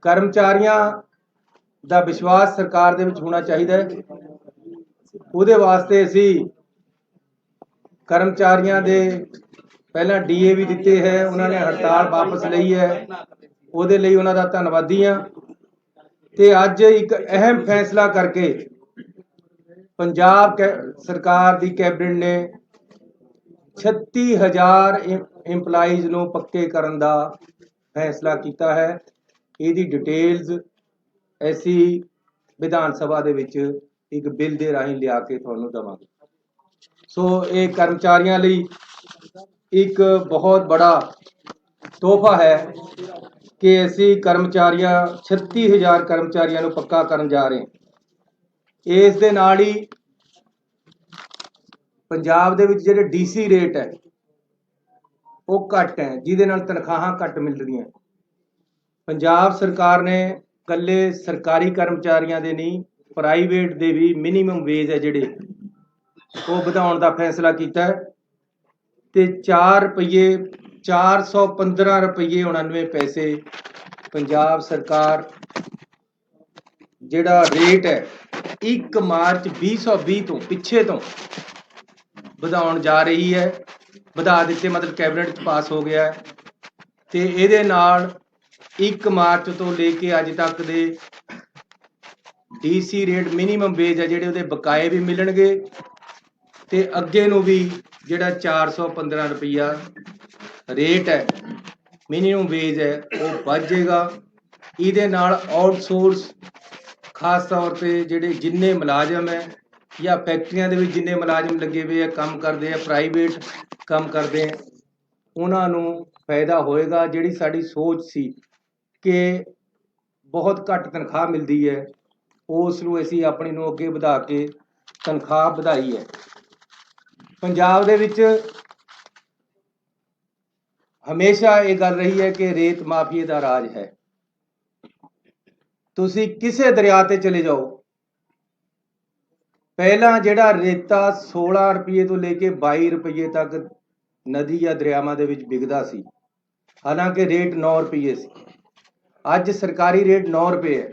ਕਰਮਚਾਰੀਆਂ ਦਾ ਵਿਸ਼ਵਾਸ ਸਰਕਾਰ ਦੇ ਵਿੱਚ ਹੋਣਾ ਚਾਹੀਦਾ ਹੈ। ਉਹਦੇ ਵਾਸਤੇ ਅਸੀਂ ਕਰਮਚਾਰੀਆਂ ਦੇ ਪਹਿਲਾਂ ਡੀਏ ਵੀ ਦਿੱਤੇ ਹੈ, ਉਹਨਾਂ ਨੇ ਹੜਤਾਲ ਵਾਪਸ ਲਈ ਹੈ, ਉਹਦੇ ਲਈ ਉਹਨਾਂ ਦਾ ਧੰਨਵਾਦੀ ਹਾਂ। ਤੇ ਅੱਜ ਇੱਕ ਅਹਿਮ ਫੈਸਲਾ ਕਰਕੇ ਪੰਜਾਬ ਸਰਕਾਰ ਦੀ ਕੈਬਨਿਟ ਨੇ 36,000 ਇੰਪਲਾਈਜ਼ ਨੂੰ ਪੱਕੇ ਕਰਨ ਦਾ ਫੈਸਲਾ ਕੀਤਾ ਹੈ। ਇਹਦੀ ਡਿਟੇਲਸ ਅਸੀਂ ਵਿਧਾਨ ਸਭਾ ਦੇ ਵਿੱਚ ਇੱਕ ਬਿੱਲ ਦੇ ਰਾਹੀਂ ਲਿਆ ਕੇ ਤੁਹਾਨੂੰ ਦੇਵਾਂਗੇ। ਸੋ ਇਹ ਕਰਮਚਾਰੀਆਂ ਲਈ ਇੱਕ ਬਹੁਤ ਬੜਾ ਤੋਹਫਾ ਹੈ ਕਿ ਅਸੀਂ 36,000 ਕਰਮਚਾਰੀਆਂ ਨੂੰ ਪੱਕਾ ਕਰਨ ਜਾ ਰਹੇ ਹਾਂ। ਇਸ ਦੇ ਨਾਲ ਹੀ ਪੰਜਾਬ ਦੇ ਵਿੱਚ ਜਿਹੜੇ ਡੀਸੀ ਰੇਟ ਹੈ ਉਹ ਘੱਟ ਹੈ, ਜਿਹਦੇ ਨਾਲ ਤਨਖਾਹਾਂ ਘੱਟ ਮਿਲ ਰਹੀਆਂ। ਪੰਜਾਬ ਸਰਕਾਰ ਨੇ ਇਕੱਲੇ ਸਰਕਾਰੀ ਕਰਮਚਾਰੀਆਂ ਦੇ ਨਹੀਂ, ਪ੍ਰਾਈਵੇਟ ਦੇ ਵੀ ਮਿਨੀਮਮ ਵੇਜ ਹੈ ਜਿਹੜੇ ਉਹ ਵਧਾਉਣ ਦਾ ਫੈਸਲਾ ਕੀਤਾ ਹੈ ਤੇ 415 ਰੁਪਏ 99 ਪੈਸੇ ਪੰਜਾਬ ਸਰਕਾਰ ਜਿਹੜਾ ਰੇਟ ਹੈ 1 ਮਾਰਚ 2020 ਤੋਂ ਪਿੱਛੇ ਤੋਂ ਵਧਾਉਣ ਜਾ ਰਹੀ ਹੈ। ਵਧਾ ਦਿੱਤੇ, ਮਤਲਬ ਕੈਬਨਿਟ 'ਚ ਪਾਸ ਹੋ ਗਿਆ ਹੈ ਤੇ ਇਹਦੇ ਨਾਲ 1 ਮਾਰਚ ਤੋਂ ਲੈ ਕੇ ਅੱਜ ਤੱਕ ਦੇ ਡੀਸੀ ਰੇਟ ਮਿਨੀਮਮ ਵੇਜ ਹੈ ਜਿਹੜੇ ਉਹਦੇ ਬਕਾਏ ਵੀ ਮਿਲਣਗੇ ਤੇ ਅੱਗੇ ਨੂੰ ਵੀ ਜਿਹੜਾ 415 ਰੁਪਈਆ ਰੇਟ ਹੈ ਮਿਨੀਮਮ ਵੇਜ ਹੈ ਉਹ ਵੱਧ ਜਾਏਗਾ। ਇਹਦੇ ਨਾਲ ਆਊਟਸੋਰਸ ਖਾਸ ਤੌਰ ਤੇ ਜਿਹੜੇ ਜਿੰਨੇ ਮੁਲਾਜ਼ਮ ਹੈ ਜਾਂ ਫੈਕਟਰੀਆਂ ਦੇ ਵਿੱਚ ਜਿੰਨੇ ਮੁਲਾਜ਼ਮ ਲੱਗੇ ਹੋਏ ਆ, ਕੰਮ ਕਰਦੇ ਆ, ਪ੍ਰਾਈਵੇਟ ਕੰਮ ਕਰਦੇ ਆ, ਉਹਨਾਂ ਨੂੰ ਫਾਇਦਾ ਹੋਏਗਾ। ਜਿਹੜੀ ਸਾਡੀ ਸੋਚ ਸੀ ਕਿ ਬਹੁਤ ਘੱਟ ਤਨਖਾਹ ਮਿਲਦੀ ਹੈ, ਉਸ ਨੂੰ ਅਸੀਂ ਆਪਣੀ ਨੂੰ ਅੱਗੇ ਵਧਾ ਕੇ ਤਨਖਾਹ ਵਧਾਈ ਹੈ। ਪੰਜਾਬ ਦੇ ਵਿੱਚ ਹਮੇਸ਼ਾ ਇਹ ਗੱਲ ਰਹੀ ਹੈ ਕਿ ਰੇਤ ਮਾਫੀਏ ਦਾ ਰਾਜ ਹੈ। ਤੁਸੀਂ ਕਿਸੇ ਦਰਿਆ ਤੇ ਚਲੇ ਜਾਓ, ਪਹਿਲਾਂ ਜਿਹੜਾ ਰੇਤਾ 16 ਰੁਪਏ ਤੋਂ ਲੈ ਕੇ 22 ਰੁਪਏ ਤੱਕ ਨਦੀ ਜਾਂ ਦਰਿਆਵਾਂ ਦੇ ਵਿੱਚ ਵਿਕਦਾ ਸੀ, ਹਾਲਾਂਕਿ ਰੇਟ 9 ਰੁਪਏ ਸੀ। ਅੱਜ ਸਰਕਾਰੀ ਰੇਟ 9 ਰੁਪਏ ਹੈ।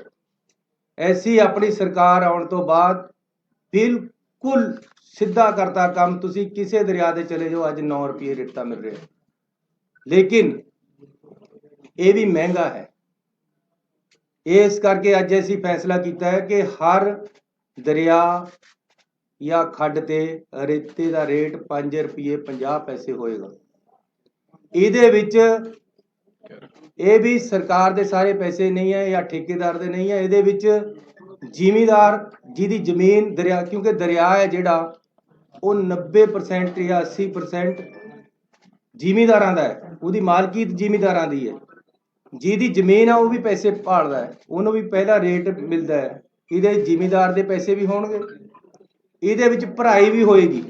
ਐਸੀ ਆਪਣੀ ਸਰਕਾਰ ਆਉਣ ਤੋਂ ਬਾਅਦ ਬਿਲਕੁਲ ਸਿੱਧਾ ਕਰਤਾ ਕੰਮ। ਤੁਸੀਂ ਕਿਸੇ ਦਰਿਆ ਤੇ ਚਲੇ ਜਾਓ, ਅੱਜ 9 ਰੁਪਏ ਰੇਤਾ ਮਿਲ ਰਿਹਾ, ਲੇਕਿਨ ਇਹ ਵੀ ਮਹਿੰਗਾ ਹੈ। ਇਸ ਕਰਕੇ ਅੱਜ ਅਸੀਂ ਫੈਸਲਾ ਕੀਤਾ ਹੈ ਕਿ ਹਰ ਦਰਿਆ ਜਾਂ ਖੱਡ ਤੇ ਰੇਤੇ ਦਾ ਰੇਟ 5 ਰੁਪਏ 50 ਪੈਸੇ ਹੋਏਗਾ। ਇਹਦੇ ਵਿੱਚ ਇਹ ਵੀ ਸਰਕਾਰ ਦੇ ਸਾਰੇ ਪੈਸੇ ਨਹੀਂ ਹੈ ਜਾਂ ਠੇਕੇਦਾਰ ਦੇ ਨਹੀਂ ਹੈ, ਇਹਦੇ ਵਿੱਚ ਜ਼ਿਮੀਂਦਾਰ ਜਿਹਦੀ ਜ਼ਮੀਨ ਦਰਿਆ, ਕਿਉਂਕਿ ਦਰਿਆ ਹੈ ਜਿਹੜਾ ਉਹ 90% ਜਾਂ 80% ਜ਼ਿਮੀਂਦਾਰਾਂ ਦਾ ਹੈ, ਉਹਦੀ ਮਾਲਕੀਅਤ ਜ਼ਿਮੀਂਦਾਰਾਂ ਦੀ ਹੈ। ਜਿਹਦੀ ਜ਼ਮੀਨ ਆ ਉਹ ਵੀ ਪੈਸੇ ਭਾਲਦਾ ਹੈ, ਉਹਨੂੰ ਵੀ ਪਹਿਲਾ ਰੇਟ ਮਿਲਦਾ ਹੈ। ਇਹਦੇ ਜ਼ਿਮੀਂਦਾਰ ਦੇ ਪੈਸੇ ਵੀ ਹੋਣਗੇ, ਇਹਦੇ ਵਿੱਚ ਭਰਾਈ ਵੀ ਹੋਏਗੀ।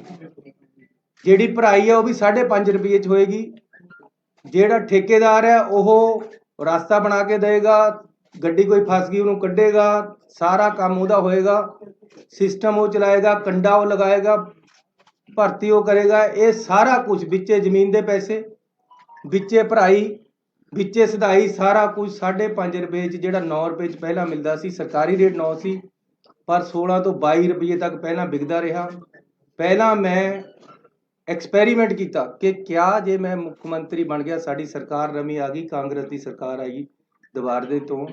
ਜਿਹੜੀ ਭਰਾਈ ਆ ਉਹ ਵੀ 5.5 ਰੁਪਏ 'ਚ ਹੋਏਗੀ। ਜਿਹੜਾ ਠੇਕੇਦਾਰ ਹੈ ਉਹ ਰਸਤਾ ਬਣਾ ਕੇ ਦੇਗਾ, ਗੱਡੀ ਕੋਈ ਫਸ ਗਈ ਉਹਨੂੰ ਕੱਢੇਗਾ, ਸਾਰਾ ਕੰਮ ਉਹਦਾ ਹੋਏਗਾ, ਸਿਸਟਮ ਉਹ ਚਲਾਏਗਾ, ਕੰਡਾ ਉਹ ਲਗਾਏਗਾ, ਭਰਤੀ ਉਹ ਕਰੇਗਾ। ਇਹ ਸਾਰਾ ਕੁਝ ਵਿੱਚੇ ਜ਼ਮੀਨ ਦੇ ਪੈਸੇ, ਵਿੱਚੇ ਭਰਾਈ, ਵਿੱਚੇ ਸਿਧਾਈ, ਸਾਰਾ ਕੁਝ 5.5 ਰੁਪਏ 'ਚ, ਜਿਹੜਾ 9 ਰੁਪਏ 'ਚ ਪਹਿਲਾਂ ਮਿਲਦਾ ਸੀ। ਸਰਕਾਰੀ ਰੇਟ 9 ਸੀ ਪਰ 16 ਤੋਂ 22 ਰੁਪਏ ਤੱਕ ਪਹਿਲਾਂ ਵਿਕਦਾ ਰਿਹਾ। ਪਹਿਲਾਂ ਮੈਂ ਐਕਸਪੈਰੀਮੈਂਟ ਕੀਤਾ ਕਿ ਕਿਆ ਜੇ ਮੈਂ ਮੁੱਖ ਮੰਤਰੀ ਬਣ ਗਿਆ, ਸਾਡੀ ਸਰਕਾਰ ਨਵੀਂ ਆ ਗਈ, ਕਾਂਗਰਸ ਦੀ ਸਰਕਾਰ ਆਈ ਦੁਬਾਰੇ ਤੋਂ,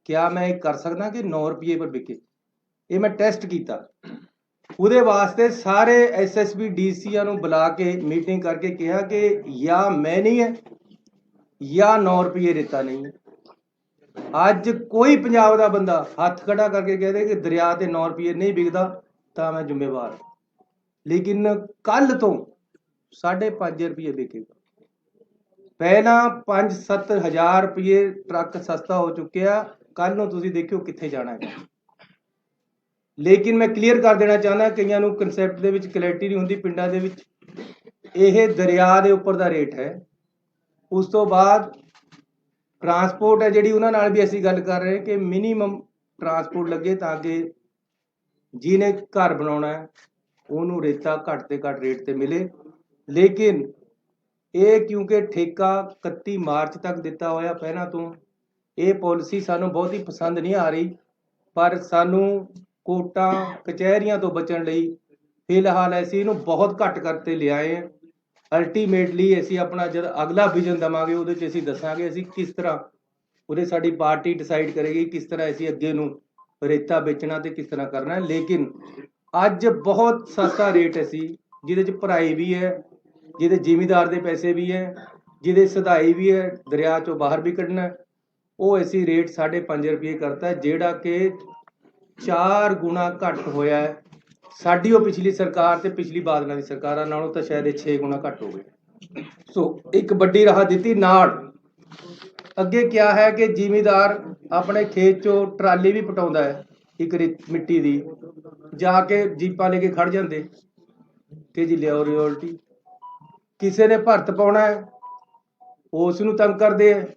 ਕਿਆ ਮੈਂ ਇਹ ਕਰ ਸਕਦਾ ਕਿ 9 ਰੁਪਏ ਪਰ ਵਿਕੇ। ਇਹ ਮੈਂ ਟੈਸਟ ਕੀਤਾ। ਉਹਦੇ ਵਾਸਤੇ ਸਾਰੇ ਐਸਐਸਪੀ ਡੀਸੀਆਂ ਨੂੰ ਬੁਲਾ ਕੇ ਮੀਟਿੰਗ ਕਰਕੇ ਕਿਹਾ ਕਿ ਜਾਂ ਮੈਂ ਨਹੀਂ ਹੈ ਜਾਂ 9 ਰੁਪਏ ਰੇਤਾ ਨਹੀਂ ਹੈ। ਅੱਜ ਕੋਈ ਪੰਜਾਬ ਦਾ ਬੰਦਾ ਹੱਥ ਖੜਾ ਕਰਕੇ ਕਹਦੇ ਕਿ ਦਰਿਆ ਤੇ 9 ਰੁਪਏ ਨਹੀਂ ਵਿਕਦਾ ਤਾਂ ਮੈਂ ਜ਼ਿੰਮੇਵਾਰ, ਲੇਕਿਨ ਕੱਲ ਤੋਂ 5.5 ਰੁਪਏ ਵਿਕੇਗਾ। ਪਹਿਲਾਂ 5-7 ਹਜ਼ਾਰ ਰੁਪਏ ਟਰੱਕ ਸਸਤਾ ਹੋ ਚੁੱਕਿਆ, ਕੱਲ ਨੂੰ ਤੁਸੀਂ ਦੇਖਿਓ ਕਿੱਥੇ ਜਾਣਾ ਹੈ। ਲੇਕਿਨ ਮੈਂ ਕਲੀਅਰ ਕਰ ਦੇਣਾ ਚਾਹੁੰਦਾ, ਕਈਆਂ ਨੂੰ ਕਨਸੈਪਟ ਦੇ ਵਿੱਚ ਕਲੈਰਿਟੀ ਨਹੀਂ ਹੁੰਦੀ। ਪਿੰਡਾਂ ਦੇ ਵਿੱਚ ਇਹ ਦਰਿਆ ਦੇ ਉੱਪਰ ਦਾ ਰੇਟ ਹੈ। ਉਸ ਤੋਂ ਬਾਅਦ ਟਰਾਂਸਪੋਰਟ ਹੈ ਜਿਹੜੀ, ਉਹਨਾਂ ਨਾਲ ਵੀ ਅਸੀਂ ਗੱਲ ਕਰ ਰਹੇ ਕਿ ਮਿਨੀਮਮ ਟਰਾਂਸਪੋਰਟ ਲੱਗੇ ਤਾਂ ਕਿ ਜਿਹਨੇ ਘਰ ਬਣਾਉਣਾ ਹੈ ਉਹਨੂੰ ਰੇਤਾ ਘੱਟ ਤੇ ਘੱਟ ਰੇਟ ਤੇ ਮਿਲੇ। ਲੇਕਿਨ ਇਹ ਕਿਉਂਕਿ ਠੇਕਾ 31 ਮਾਰਚ ਤੱਕ ਦਿੱਤਾ ਹੋਇਆ ਪਹਿਲਾਂ ਤੋਂ, ਇਹ ਪਾਲਿਸੀ ਸਾਨੂੰ ਬਹੁਤ ਹੀ ਪਸੰਦ ਨਹੀਂ ਆ ਰਹੀ, ਪਰ ਸਾਨੂੰ ਕੋਰਟਾਂ ਕਚਹਿਰੀਆਂ ਤੋਂ ਬਚਣ ਲਈ ਫਿਲਹਾਲ ਅਸੀਂ ਇਹਨੂੰ ਬਹੁਤ ਘੱਟ ਕਰਤੇ ਲਿਆਏ ਹਾਂ। ਅਲਟੀਮੇਟਲੀ ਅਸੀਂ ਆਪਣਾ ਜਦ ਅਗਲਾ ਵਿਜ਼ਨ ਦੇਵਾਂਗੇ ਉਹਦੇ 'ਚ ਅਸੀਂ ਦੱਸਾਂਗੇ ਅਸੀਂ ਕਿਸ ਤਰ੍ਹਾਂ, ਉਹਦੇ ਸਾਡੀ ਪਾਰਟੀ ਡਿਸਾਈਡ ਕਰੇਗੀ ਕਿਸ ਤਰ੍ਹਾਂ ਅਸੀਂ ਅੱਗੇ ਨੂੰ ਰੇਤਾ ਵੇਚਣਾ ਤੇ ਕਿਸ ਤਰ੍ਹਾਂ ਕਰਨਾ ਹੈ। ਲੇਕਿਨ ਅੱਜ ਬਹੁਤ ਸਸਤਾ ਰੇਟ ਹੈ ਸੀ, ਜਿਹਦੇ 'ਚ ਭਰਾਈ ਵੀ ਹੈ, ਜਿਹਦੇ ਜ਼ਿਮੀਂਦਾਰ ਦੇ ਪੈਸੇ ਵੀ ਹੈ, ਜਿਹਦੇ ਸਧਾਈ ਵੀ ਹੈ, ਦਰਿਆ 'ਚੋਂ ਬਾਹਰ ਵੀ ਕੱਢਣਾ ਹੈ। ਉਹ ਅਸੀਂ ਰੇਟ 5.5 ਰੁਪਏ ਕਰਤਾ, ਜਿਹੜਾ ਕਿ 4 ਗੁਣਾ ਘੱਟ ਹੋਇਆ ਹੈ। ਸਾਡੀ ਉਹ ਪਿਛਲੀ ਸਰਕਾਰ ਤੇ ਪਿਛਲੀ ਬਾਦਲਾਂ ਦੀ ਸਰਕਾਰਾਂ ਨਾਲੋਂ ਤਾਂ ਸ਼ਾਇਦ ਇਹ 6 ਗੁਣਾ ਘੱਟ ਹੋ ਗਏ। ਸੋ ਇੱਕ ਵੱਡੀ ਰਾਹਤ ਦਿੱਤੀ। ਨਾਲ ਅੱਗੇ ਕਿਹਾ ਹੈ ਕਿ ਜ਼ਿਮੀਂਦਾਰ ਆਪਣੇ ਖੇਤ 'ਚੋਂ ਟਰਾਲੀ ਵੀ ਪਟਾਉਂਦਾ ਹੈ ਇੱਕ ਮਿੱਟੀ ਦੀ, ਜਾ ਕੇ ਜੀਪਾਂ ਲੈ ਕੇ ਖੜ ਜਾਂਦੇ ਕਿ ਜੀ ਲਿਆਓ ਰਿਓਲਟੀ। ਕਿਸੇ ਨੇ ਭਰਤ ਪਾਉਣਾ ਹੈ ਉਸ ਨੂੰ ਤੰਗ ਕਰਦੇ ਹੈ।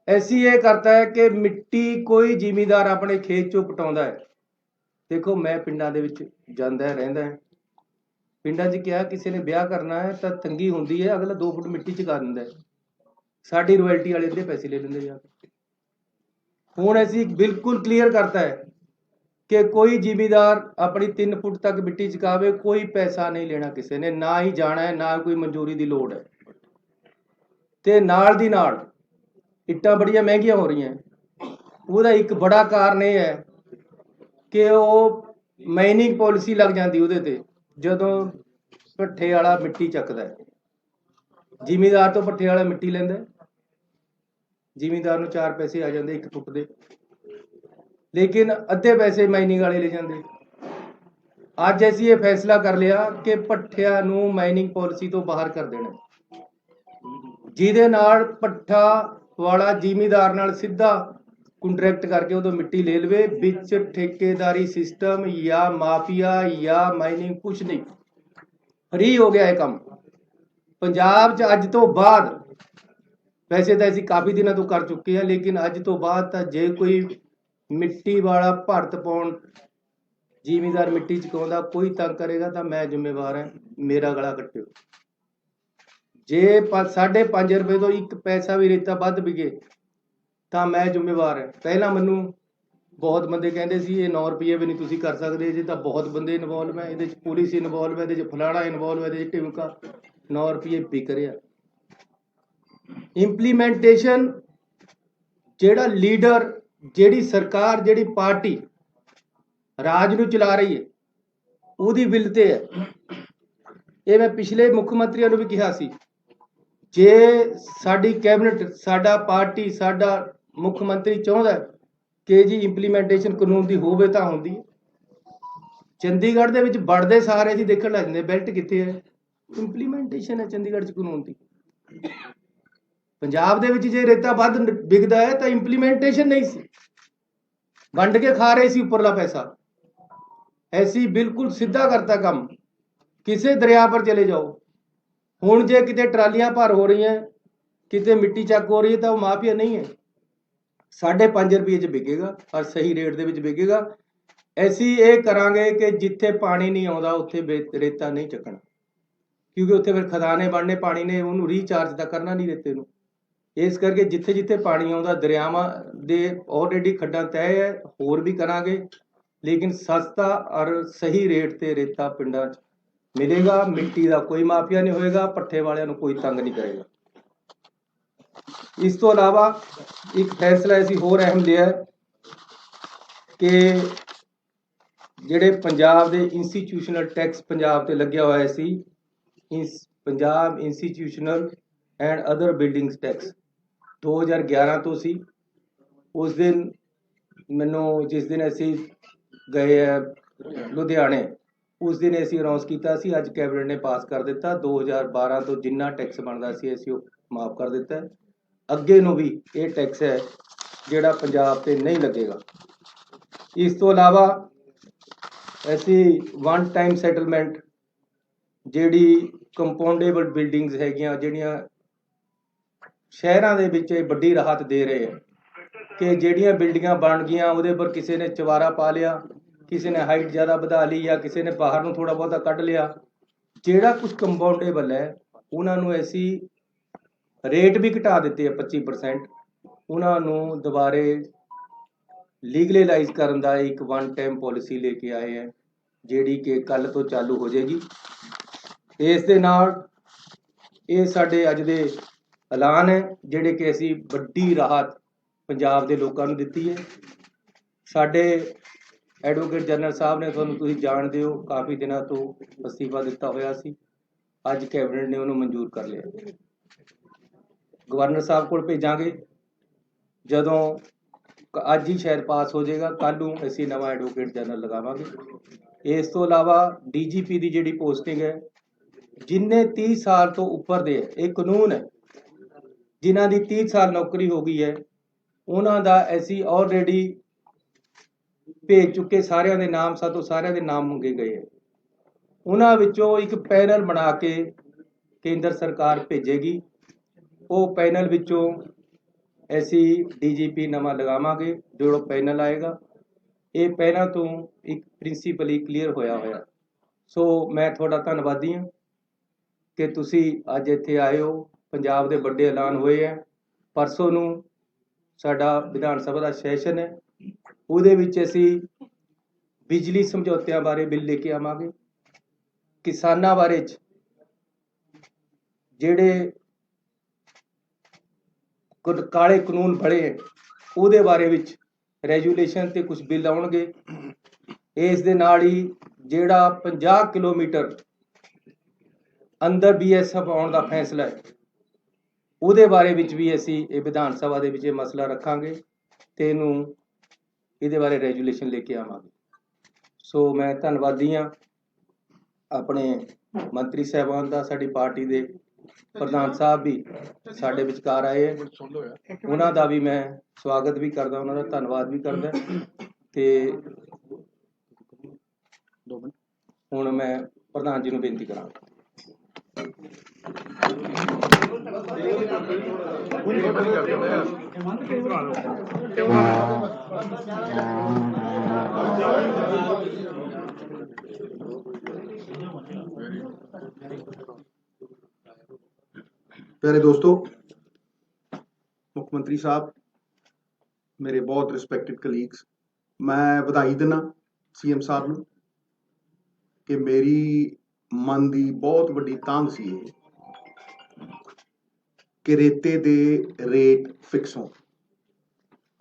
ਐਸੀ ਇਹ ਕਰਤਾ ਹੈ ਕਿ ਮਿੱਟੀ ਕੋਈ ਜ਼ਿਮੀਂਦਾਰ ਆਪਣੇ ਖੇਤ 'ਚੋਂ ਪਟਾਉਂਦਾ ਹੈ। ਦੇਖੋ ਮੈਂ ਪਿੰਡਾਂ ਦੇ ਵਿੱਚ ਜਾਂਦਾ ਰਹਿੰਦਾ ਹੈ, ਪਿੰਡਾਂ 'ਚ ਕਿਹਾ ਕਿਸੇ ਨੇ ਵਿਆਹ ਕਰਨਾ ਹੈ ਤਾਂ ਤੰਗੀ ਹੁੰਦੀ ਹੈ, ਅਗਲਾ 2 ਫੁੱਟ ਮਿੱਟੀ ਚੁਕਾ ਦਿੰਦਾ ਹੈ, ਸਾਡੀ ਰਾਇਲਟੀ ਵਾਲੇ ਦੇ ਪੈਸੇ ਲੈ ਲੈਂਦੇ ਜਾ ਕੇ। ਹੁਣ ਅਸੀਂ ਬਿਲਕੁਲ ਕਲੀਅਰ ਕਰਤਾ ਹੈ ਕਿ ਕੋਈ ਜ਼ਿਮੀਂਦਾਰ ਆਪਣੀ 3 ਫੁੱਟ ਤੱਕ ਮਿੱਟੀ ਚੁਕਾਵੇ, ਕੋਈ ਪੈਸਾ ਨਹੀਂ ਲੈਣਾ ਕਿਸੇ ਨੇ, ਨਾ ਹੀ ਜਾਣਾ ਹੈ, ਨਾ ਕੋਈ ਮਨਜ਼ੂਰੀ ਦੀ ਲੋੜ ਹੈ। ਤੇ ਨਾਲ ਦੀ ਨਾਲ ਇੱਟਾਂ ਬੜੀਆਂ ਮਹਿੰਗੀਆਂ ਹੋ ਰਹੀਆਂ, ਉਹਦਾ ਇੱਕ ਬੜਾ ਕਾਰਨ ਇਹ ਹੈ ਕਿ ਉਹ ਮਾਈਨਿੰਗ ਪਾਲਿਸੀ ਲੱਗ ਜਾਂਦੀ ਉਹਦੇ ਤੇ, ਜਦੋਂ ਭੱਠੇ ਵਾਲਾ ਮਿੱਟੀ ਚੱਕਦਾ ਹੈ, ਜ਼ਿਮੀਂਦਾਰ ਤੋਂ ਭੱਠੇ ਵਾਲਾ ਮਿੱਟੀ ਲੈਂਦਾ, ਜ਼ਿਮੀਂਦਾਰ ਨੂੰ 4 ਪੈਸੇ ਆ ਜਾਂਦੇ 1 ਫੁੱਟ ਦੇ, ਲੇਕਿਨ ਅੱਧੇ ਪੈਸੇ ਮਾਈਨਿੰਗ ਵਾਲੇ ਲੈ ਜਾਂਦੇ। ਅੱਜ ਅਸੀਂ ਇਹ ਫੈਸਲਾ ਕਰ ਲਿਆ ਕਿ ਭੱਠਿਆਂ ਨੂੰ ਮਾਈਨਿੰਗ ਪਾਲਿਸੀ ਤੋਂ ਬਾਹਰ ਕਰ ਦੇਣਾ, ਜਿਹਦੇ ਨਾਲ ਭੱਠਾ ਵਾਲਾ ਜ਼ਿਮੀਂਦਾਰ ਨਾਲ ਸਿੱਧਾ ਕੰਟਰੈਕਟ ਕਰਕੇ ਉਦੋਂ ਮਿੱਟੀ ਲੈ ਲਵੇ, ਵਿੱਚ ਠੇਕੇਦਾਰੀ ਸਿਸਟਮ ਜਾਂ ਮਾਫੀਆ ਜਾਂ ਮਾਈਨਿੰਗ ਕੁਛ ਨਹੀਂ, ਫ੍ਰੀ ਹੋ ਗਿਆ ਇਹ ਕੰਮ ਪੰਜਾਬ 'ਚ ਅੱਜ ਤੋਂ ਬਾਅਦ। ਵੈਸੇ ਤਾਂ ਅਸੀਂ ਕਾਫੀ ਦਿਨਾਂ ਤੋਂ ਕਰ ਚੁੱਕੇ ਹਾਂ, ਲੇਕਿਨ ਅੱਜ ਤੋਂ ਬਾਅਦ ਤਾਂ ਜੇ ਕੋਈ ਮਿੱਟੀ ਵਾਲਾ ਭਰਤ ਪਾਉਣ ਜ਼ਿਮੀਂਦਾਰ ਮਿੱਟੀ ਚੁਕਾਉਂਦਾ ਕੋਈ ਤੰਗ ਕਰੇਗਾ ਤਾਂ ਮੈਂ ਜ਼ਿੰਮੇਵਾਰ ਹਾਂ, ਮੇਰਾ ਗਲਾ ਕੱਟਿਓ। ਜੇ 5.5 ਰੁਪਏ ਤੋਂ 1 ਪੈਸਾ ਵੀ ਰੇਤਾ ਵੱਧ ਵਿਕੇ ਤਾਂ ਮੈਂ ਜ਼ਿੰਮੇਵਾਰ ਹਾਂ। ਪਹਿਲਾਂ ਮੈਨੂੰ ਬਹੁਤ ਬੰਦੇ ਕਹਿੰਦੇ ਸੀ ਇਹ 9 ਰੁਪਏ ਵੀ ਨਹੀਂ ਤੁਸੀਂ ਕਰ ਸਕਦੇ, ਜੇ ਤਾਂ ਬਹੁਤ ਬੰਦੇ ਇਨਵੋਲਵ ਹੈ ਇਹਦੇ 'ਚ, ਪੁਲਿਸ ਇਨਵੋਲਵ ਹੈ ਇਹਦੇ 'ਚ, ਫਲਾਣਾ ਇਨਵੋਲਵ ਹੈ ਇਹਦੇ 'ਚ, ਢਿਮਕਾ 9 ਰੁਪਏ ਵਿਕ ਰਿਹਾ। ਇੰਪਲੀਮੈਂਟੇਸ਼ਨ ਜਿਹੜਾ ਲੀਡਰ, ਜਿਹੜੀ ਸਰਕਾਰ, ਜਿਹੜੀ ਪਾਰਟੀ ਰਾਜ ਨੂੰ ਚਲਾ ਰਹੀ ਹੈ ਉਹਦੀ ਵਿਲ ਤੇ ਹੈ। ਇਹ ਮੈਂ ਪਿਛਲੇ ਮੁੱਖ ਮੰਤਰੀਆਂ ਨੂੰ ਵੀ ਕਿਹਾ ਸੀ, ਜੇ ਸਾਡੀ ਕੈਬਨਿਟ, ਸਾਡਾ ਪਾਰਟੀ, ਸਾਡਾ ਮੁੱਖ ਮੰਤਰੀ ਚਾਹੁੰਦਾ ਕਿ ਜੀ ਇੰਪਲੀਮੈਂਟੇਸ਼ਨ ਕਾਨੂੰਨ ਦੀ ਹੋਵੇ ਤਾਂ ਹੁੰਦੀ ਹੈ। ਚੰਡੀਗੜ੍ਹ ਦੇ ਵਿੱਚ ਵੜਦੇ ਸਾਰੇ ਜੀ ਦੇਖਣ ਲੱਗ ਜਾਂਦੇ ਬੈਲਟ ਕਿੱਥੇ ਹੈ, ਇੰਪਲੀਮੈਂਟੇਸ਼ਨ ਹੈ ਚੰਡੀਗੜ੍ਹ 'ਚ ਕਾਨੂੰਨ ਦੀ। ਪੰਜਾਬ ਦੇ ਵਿੱਚ ਜੇ ਰੇਤਾ ਵੱਧ ਵਿਕਦਾ ਹੈ ਤਾਂ ਇੰਪਲੀਮੈਂਟੇਸ਼ਨ ਨਹੀਂ ਸੀ, ਵੰਡ ਕੇ ਖਾ ਰਹੇ ਸੀ ਉੱਪਰਲਾ ਪੈਸਾ। ਐਸੀ ਬਿਲਕੁਲ ਸਿੱਧਾ ਕਰਤਾ ਕੰਮ, ਕਿਸੇ ਦਰਿਆ ਪਰ ਚਲੇ ਜਾਓ। ਹੁਣ ਜੇ ਕਿਤੇ ਟਰਾਲੀਆਂ ਭਰ ਹੋ ਰਹੀਆਂ, ਕਿਤੇ ਮਿੱਟੀ ਚੱਕ ਹੋ ਰਹੀ ਹੈ ਤਾਂ ਉਹ ਮਾਫੀਆ ਨਹੀਂ ਹੈ, 5.5 ਰੁਪਏ 'ਚ ਵਿਕੇਗਾ ਔਰ ਸਹੀ ਰੇਟ ਦੇ ਵਿੱਚ ਵਿਕੇਗਾ। ਅਸੀਂ ਇਹ ਕਰਾਂਗੇ ਕਿ ਜਿੱਥੇ ਪਾਣੀ ਨਹੀਂ ਆਉਂਦਾ ਉੱਥੇ ਰੇਤਾ ਨਹੀਂ ਚੱਕਣਾ, ਕਿਉਂਕਿ ਉੱਥੇ ਫਿਰ ਖਦਾਨੇ ਬਣਨੇ, ਪਾਣੀ ਨੇ ਉਹਨੂੰ ਰੀਚਾਰਜ ਤਾਂ ਕਰਨਾ ਨਹੀਂ ਰੇਤੇ ਨੂੰ। ਇਸ ਕਰਕੇ ਜਿੱਥੇ ਜਿੱਥੇ ਪਾਣੀ ਆਉਂਦਾ, ਦਰਿਆਵਾਂ ਦੇ ਆਲਰੇਡੀ ਖੱਡਾਂ ਤੈਅ ਹੈ, ਹੋਰ ਵੀ ਕਰਾਂਗੇ, ਲੇਕਿਨ ਸਸਤਾ ਔਰ ਸਹੀ ਰੇਟ ਤੇ ਰੇਤਾ ਪਿੰਡਾਂ 'ਚ ਮਿਲੇਗਾ। ਮਿੱਟੀ ਦਾ ਕੋਈ ਮਾਫੀਆ ਨਹੀਂ ਹੋਏਗਾ, ਭੱਠੇ ਵਾਲਿਆਂ ਨੂੰ ਕੋਈ ਤੰਗ ਨਹੀਂ ਕਰੇਗਾ। ਇਸ ਤੋਂ ਇਲਾਵਾ ਇੱਕ ਫੈਸਲਾ ਅਸੀਂ ਹੋਰ ਅਹਿਮ ਲਿਆ ਕਿ ਜਿਹੜੇ ਪੰਜਾਬ ਦੇ ਇੰਸਟੀਟਿਊਸ਼ਨਲ ਟੈਕਸ ਪੰਜਾਬ ਤੇ ਲੱਗਿਆ ਹੋਇਆ ਸੀ, Punjab institutional and other buildings tax 2011 ਤੋਂ ਸੀ। ਉਸ ਦਿਨ ਮੈਨੂੰ, ਜਿਸ ਦਿਨ ਅਸੀਂ ਗਏ ਹੈ ਲੁਧਿਆਣੇ, ਉਸ ਦਿਨ ਅਸੀਂ ਅਨਾਉਂਸ ਕੀਤਾ ਸੀ, ਅੱਜ ਕੈਬਨਿਟ ਨੇ ਪਾਸ ਕਰ ਦਿੱਤਾ। 2012 ਤੋਂ ਜਿੰਨਾ ਟੈਕਸ ਬਣਦਾ ਸੀ ਅਸੀਂ ਉਹ ਮਾਫ ਕਰ ਦਿੱਤਾ। ਅੱਗੇ ਨੂੰ ਵੀ ਇਹ ਟੈਕਸ ਹੈ ਜਿਹੜਾ ਪੰਜਾਬ ਤੇ ਨਹੀਂ ਲੱਗੇਗਾ। ਇਸ ਤੋਂ ਇਲਾਵਾ ਅਸੀਂ ਵਨ ਟਾਈਮ ਸੈਟਲਮੈਂਟ, ਜਿਹੜੀ ਕੰਪਾਊਂਡੇਬਲ ਬਿਲਡਿੰਗਸ ਹੈਗੀਆਂ, ਜਿਹੜੀਆਂ ਸ਼ਹਿਰਾਂ ਦੇ ਵਿੱਚ ਇਹ ਵੱਡੀ ਰਾਹਤ ਦੇ ਰਹੇ ਹੈ ਕਿ ਜਿਹੜੀਆਂ ਬਿਲਡਿੰਗਾਂ ਬਣ ਗਈਆਂ ਉਹਦੇ ਪਰ ਕਿਸੇ ਨੇ ਚਵਾਰਾ ਪਾ ਲਿਆ, ਕਿਸੇ ਨੇ ਹਾਈਟ ਜ਼ਿਆਦਾ ਵਧਾ ਲਈ, ਜਾਂ ਕਿਸੇ ਨੇ ਬਾਹਰ ਨੂੰ ਥੋੜਾ ਬਹੁਤਾ ਕੱਢ ਲਿਆ, ਜਿਹੜਾ ਕੁਝ ਕੰਪਾਊਂਡੇਬਲ ਹੈ ਉਹਨਾਂ ਨੂੰ ਅਸੀਂ ਰੇਟ ਵੀ ਘਟਾ ਦਿੱਤੇ ਆ 25%। ਉਹਨਾਂ ਨੂੰ ਦੁਬਾਰੇ ਲੀਗਲਾਈਜ਼ ਕਰਨ ਦਾ ਇੱਕ ਵਨ ਟਾਈਮ ਪਾਲਿਸੀ ਲੈ ਕੇ ਆਏ ਹੈ, ਜਿਹੜੀ ਕਿ ਕੱਲ ਤੋਂ ਚਾਲੂ ਹੋ ਜਾਏਗੀ। ਇਸ ਦੇ ਨਾਲ ਇਹ ਸਾਡੇ ਅੱਜ ਦੇ ਐਲਾਨ ਹੈ, ਜਿਹੜੇ ਕਿ ਅਸੀਂ ਵੱਡੀ ਰਾਹਤ ਪੰਜਾਬ ਦੇ ਲੋਕਾਂ ਨੂੰ ਦਿੱਤੀ ਹੈ। ਸਾਡੇ ਐਡਵੋਕੇਟ ਜਨਰਲ ਸਾਹਿਬ ਨੇ, ਤੁਹਾਨੂੰ ਤੁਸੀਂ ਜਾਣਦੇ ਹੋ, ਕਾਫੀ ਦਿਨਾਂ ਤੋਂ ਅਸਤੀਫਾ ਦਿੱਤਾ ਹੋਇਆ ਸੀ। ਅੱਜ ਕੈਬਨਿਟ ਨੇ ਉਹਨੂੰ ਮਨਜ਼ੂਰ ਕਰ ਲਿਆ। ਗਵਰਨਰ ਸਾਹਿਬ ਕੋਲ ਭੇਜਾਂਗੇ, ਜਦੋਂ ਅੱਜ ਹੀ ਸ਼ਾਇਦ ਪਾਸ ਹੋ ਜਾਏਗਾ, ਕੱਲ੍ਹ ਨੂੰ ਅਸੀਂ ਨਵਾਂ ਐਡਵੋਕੇਟ ਜਨਰਲ ਲਗਾਵਾਂਗੇ। ਇਸ ਤੋਂ ਇਲਾਵਾ DGP ਦੀ ਜਿਹੜੀ ਪੋਸਟਿੰਗ ਹੈ, ਜਿੰਨੇ 30 ਸਾਲ ਤੋਂ ਉੱਪਰ ਦੇ, ਇਹ ਕਾਨੂੰਨ ਹੈ, ਜਿਨ੍ਹਾਂ ਦੀ 30 ਸਾਲ ਨੌਕਰੀ ਹੋ ਗਈ ਹੈ, ਉਹਨਾਂ ਦਾ ਅਸੀਂ ਆਲਰੇਡੀ ਭੇਜ ਚੁੱਕੇ ਸਾਰਿਆਂ ਦੇ ਨਾਮ, ਸਾਤੋਂ ਸਾਰਿਆਂ ਦੇ ਨਾਮ ਮੰਗੇ ਗਏ ਹੈ। ਉਹਨਾਂ ਵਿੱਚੋਂ ਇੱਕ ਪੈਨਲ ਬਣਾ ਕੇ ਕੇਂਦਰ ਸਰਕਾਰ ਭੇਜੇਗੀ। ਉਹ ਪੈਨਲ ਵਿੱਚੋਂ ਅਸੀਂ DGP ਨਵਾਂ ਲਗਾਵਾਂਗੇ। ਜਿਹੜਾ ਪੈਨਲ ਆਏਗਾ, ਇਹ ਪਹਿਲਾਂ ਤੋਂ ਇੱਕ ਪ੍ਰਿੰਸੀਪਲੀ ਕਲੀਅਰ ਹੋਇਆ। ਸੋ ਮੈਂ ਤੁਹਾਡਾ ਧੰਨਵਾਦੀ ਹਾਂ ਕਿ ਤੁਸੀਂ ਅੱਜ ਇੱਥੇ ਆਏ ਹੋ। ਪੰਜਾਬ ਦੇ ਵੱਡੇ ਐਲਾਨ ਹੋਏ ਹੈ। ਪਰਸੋਂ ਨੂੰ ਸਾਡਾ ਵਿਧਾਨ ਸਭਾ ਦਾ ਸੈਸ਼ਨ ਹੈ, ਉਹਦੇ ਵਿੱਚ ਅਸੀਂ ਬਿਜਲੀ ਸਮਝੌਤਿਆਂ ਬਾਰੇ ਬਿੱਲ ਲੈ ਕੇ ਆਵਾਂਗੇ। ਕਿਸਾਨਾਂ ਬਾਰੇ ਜਿਹੜੇ ਕਾਲੇ ਕਾਨੂੰਨ ਬਣੇ ਹੈ, ਉਹਦੇ ਬਾਰੇ ਵਿੱਚ ਰੈਜੂਲੇਸ਼ਨ ਤੇ ਕੁਝ ਬਿੱਲ ਆਉਣਗੇ। ਇਸ ਦੇ ਨਾਲ ਹੀ ਜਿਹੜਾ 50 ਕਿਲੋਮੀਟਰ ਅੰਦਰ BSF ਆਉਣ ਦਾ ਫੈਸਲਾ ਹੈ, ਉਹਦੇ ਬਾਰੇ ਵਿੱਚ ਵੀ ਅਸੀਂ ਇਹ ਵਿਧਾਨ ਸਭਾ ਦੇ ਵਿੱਚ ਇਹ ਮਸਲਾ ਰੱਖਾਂਗੇ ਤੇ ਇਹਦੇ ਬਾਰੇ ਰੈਜੂਲੇਸ਼ਨ ਲੈ ਕੇ ਆਵਾਂਗੇ। ਸੋ ਮੈਂ ਧੰਨਵਾਦੀ ਹਾਂ ਆਪਣੇ ਮੰਤਰੀ ਸਾਹਿਬਾਨ ਦਾ। ਸਾਡੀ ਪਾਰਟੀ ਦੇ ਪ੍ਰਧਾਨ ਸਾਹਿਬ ਵੀ ਸਾਡੇ ਵਿਚਕਾਰ ਆਏ ਹੈ, ਉਹਨਾਂ ਦਾ ਵੀ ਮੈਂ ਸਵਾਗਤ ਵੀ ਕਰਦਾ, ਉਹਨਾਂ ਦਾ ਧੰਨਵਾਦ ਵੀ ਕਰਦਾ। ਤੇ ਹੁਣ ਮੈਂ ਪ੍ਰਧਾਨ ਜੀ ਨੂੰ ਬੇਨਤੀ ਕਰਾਂਗਾ। प्यारे दोस्तों, मुख्यमंत्री साहब, मेरे बहुत रिस्पैक्टेड कलीग्स, मैं बधाई देना CM साहब ਨੂੰ ਕਿ ਮੇਰੀ ਮਨ ਦੀ ਬਹੁਤ ਵੱਡੀ ਤਾਂਘ ਸੀ ਇਹ ਕਿ ਰੇਤੇ ਦੇ ਰੇਟ ਫਿਕਸ ਹੋਣ।